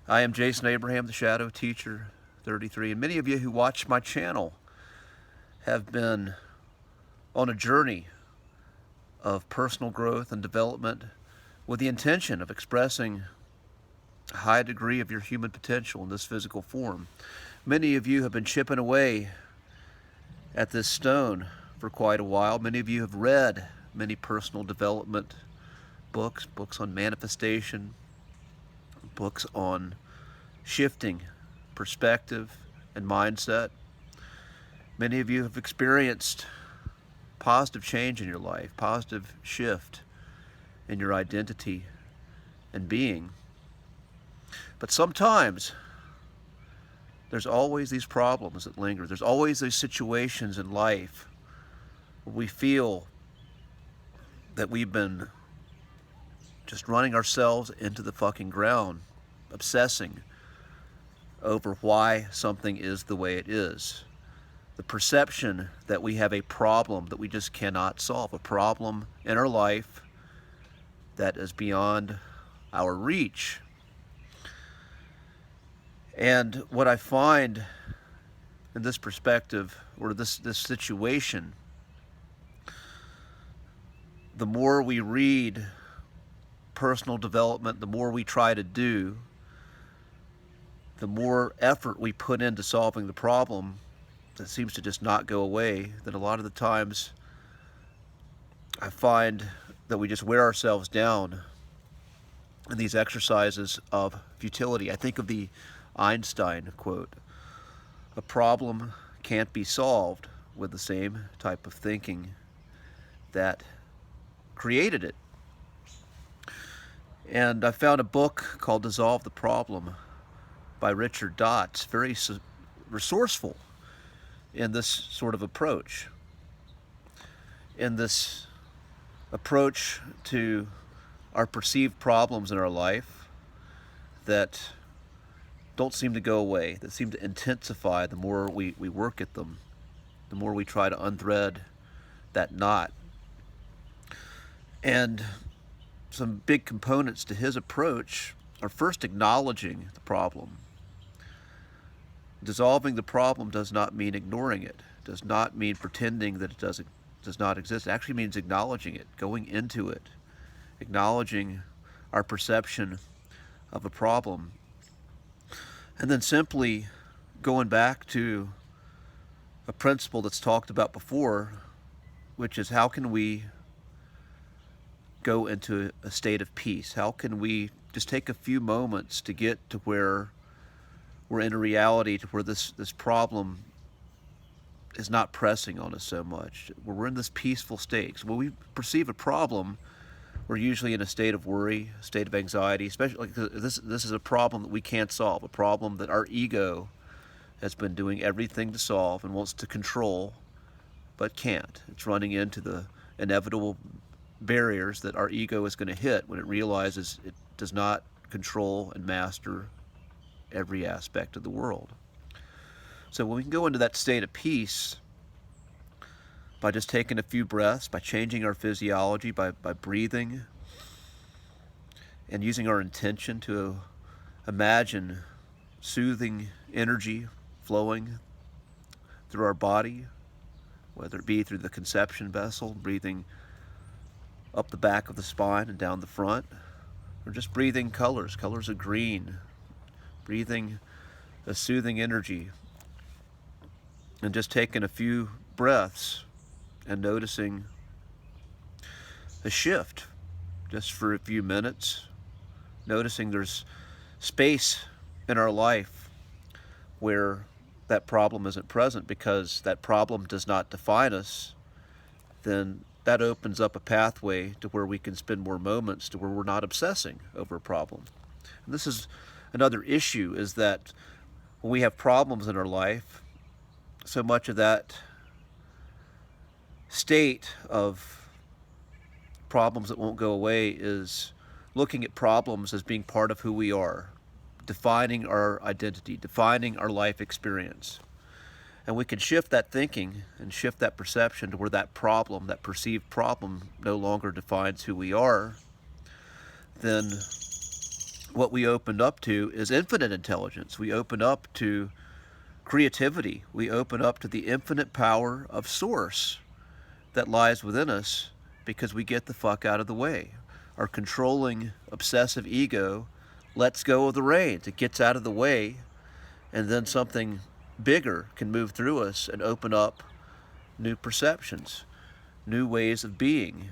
I am Jason Abraham, the Shadow Teacher 33, and many of you who watch my channel have been on a journey of personal growth and development with the intention of expressing a high degree of your human potential in this physical form. Many of you have been chipping away at this stone for quite a while. Many of you have read many personal development books on manifestation, books on shifting perspective and mindset. Many of you have experienced positive change in your life, positive shift in your identity and being. But sometimes there's always these problems that linger. There's always these situations in life where we feel that we've been just running ourselves into the fucking ground, obsessing over why something is the way it is. The perception that we have a problem that we just cannot solve, a problem in our life that is beyond our reach. And what I find in this perspective, or this situation, the more we read personal development, the more we try to do, the more effort we put into solving the problem that seems to just not go away, then a lot of the times I find that we just wear ourselves down in these exercises of futility. I think of the Einstein quote, "A problem can't be solved with the same type of thinking that created it." And I found a book called Dissolve the Problem by Richard Dotz, very resourceful in this sort of approach, in this approach to our perceived problems in our life that don't seem to go away, that seem to intensify the more we work at them, the more we try to unthread that knot. And some big components to his approach are first acknowledging the problem. Dissolving the problem does not mean ignoring it, does not mean pretending that it does not exist. It actually means acknowledging it, going into it, acknowledging our perception of a problem, and then simply going back to a principle that's talked about before, which is how can we go into a state of peace? How can we just take a few moments to get to where we're in a reality to where this problem is not pressing on us so much, where we're in this peaceful state. So when we perceive a problem, we're usually in a state of worry, a state of anxiety, especially like this is a problem that we can't solve, a problem that our ego has been doing everything to solve and wants to control, but can't. It's running into the inevitable barriers that our ego is going to hit when it realizes it does not control and master every aspect of the world. So when we can go into that state of peace by just taking a few breaths, by changing our physiology, by breathing, and using our intention to imagine soothing energy flowing through our body, whether it be through the conception vessel, breathing up the back of the spine and down the front, or just breathing colors of green, breathing a soothing energy, and just taking a few breaths and noticing a shift just for a few minutes, noticing there's space in our life where that problem isn't present because that problem does not define us, then that opens up a pathway to where we can spend more moments to where we're not obsessing over a problem. And this is another issue, is that when we have problems in our life, so much of that state of problems that won't go away is looking at problems as being part of who we are, defining our identity, defining our life experience. And we can shift that thinking and shift that perception to where that problem, that perceived problem, no longer defines who we are. Then what we opened up to is infinite intelligence. We open up to creativity. We open up to the infinite power of Source that lies within us because we get the fuck out of the way. Our controlling, obsessive ego lets go of the reins. It gets out of the way, and then something bigger can move through us and open up new perceptions, new ways of being,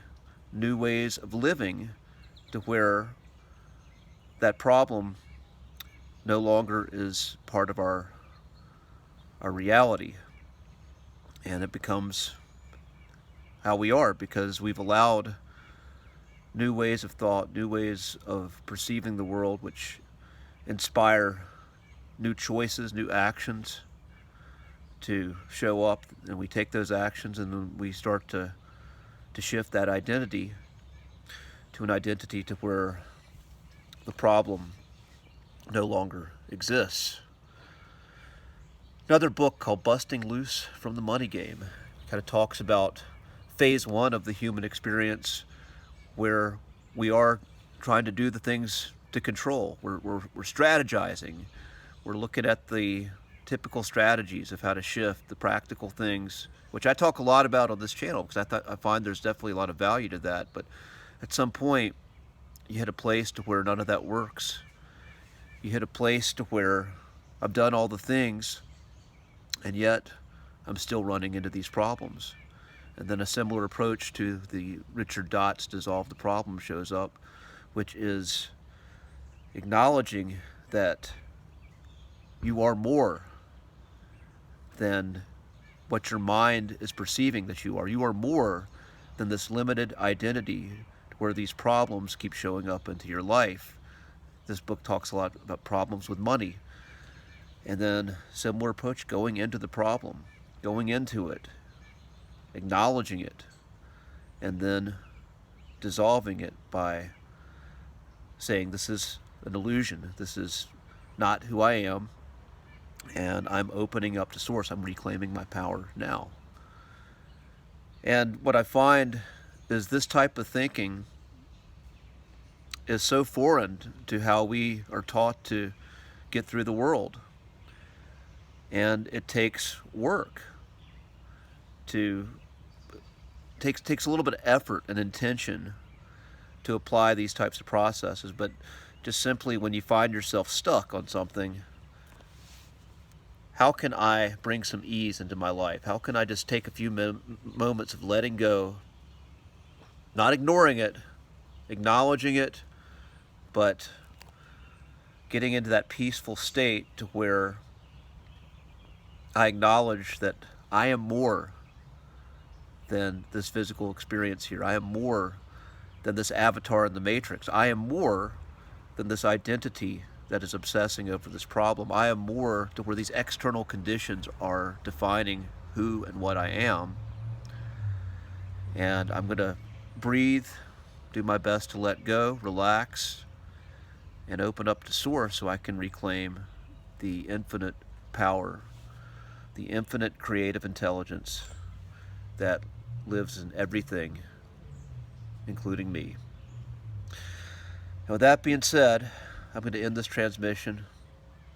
new ways of living, to where that problem no longer is part of our reality, and it becomes how we are, because we've allowed new ways of thought, new ways of perceiving the world, which inspire new choices, new actions to show up, and we take those actions and then we start to shift that identity to an identity to where the problem no longer exists. Another book called Busting Loose from the Money Game kind of talks about phase one of the human experience, where we are trying to do the things to control. We're strategizing. We're looking at the typical strategies of how to shift, the practical things, which I talk a lot about on this channel because I find there's definitely a lot of value to that. But at some point, you hit a place to where none of that works. You hit a place to where I've done all the things, and yet I'm still running into these problems. And then a similar approach to the Richard Dott's Dissolve the Problem shows up, which is acknowledging that you are more than what your mind is perceiving that you are. You are more than this limited identity where these problems keep showing up into your life. This book talks a lot about problems with money. And then similar approach, going into the problem, going into it, acknowledging it, and then dissolving it by saying, this is an illusion, this is not who I am, and I'm opening up to Source. I'm reclaiming my power now. And what I find is this type of thinking is so foreign to how we are taught to get through the world. And it takes work takes a little bit of effort and intention to apply these types of processes. But just simply, when you find yourself stuck on something, how can I bring some ease into my life? How can I just take a few moments of letting go, not ignoring it, acknowledging it, but getting into that peaceful state to where I acknowledge that I am more than this physical experience here. I am more than this avatar in the Matrix. I am more than this identity that is obsessing over this problem. I am more to where these external conditions are defining who and what I am. And I'm going to breathe, do my best to let go, relax, and open up to Source so I can reclaim the infinite power, the infinite creative intelligence that lives in everything, including me. And with that being said, I'm going to end this transmission.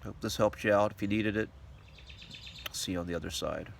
Hope this helped you out. If you needed it, see you on the other side.